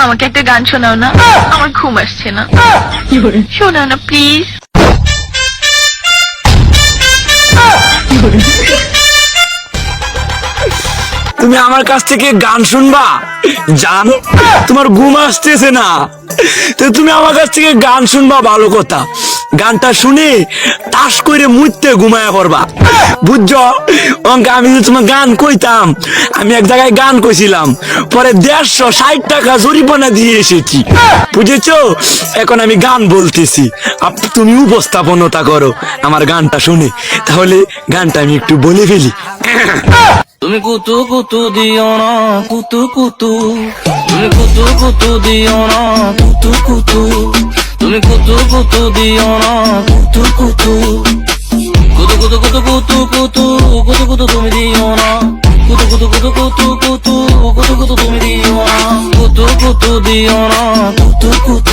আমাকে একটা গান শোনাও না, আমার ঘুম আসছে না। শোনাও না প্লিজ। তুমি আমার কাছ থেকে গান শুনবা? জান, তোমার ঘুম আসতেছে না, তো তুমি আমার কাছ থেকে গান শুনবা, ভালো কথা। গানটা শুনে তাস করে মুইতে ঘুমায়া পড়বা, বুঝছো? অঙ্কে আমি যে তোমার গান কইতাম, আমি এক জায়গায় গান কইছিলাম, পরে 160 টাকা জরিমানা দিয়ে এসেছি, বুঝেছো? এখন আমি গান বলতেছি, তুমি উপস্থাপনতা করো আমার গানটা শুনে। তাহলে গানটা আমি একটু বলে ফেলি। তুমি কুতু কুতু দিও না, কুতু কুতু, তুমি কুতু কুতু দিও না, কুতু কুতু, তুমি কুতু কুতু দিও না, কুতু কুতু, কুতু কুতু কুতু কুতু কুতু কুতু কুতু তুমি দিও না, কুতু কুতু কুতু কুতু কুতু কুতু কুতু তুমি দিও না, কুতু কুতু দিও না, কুতু কুতু।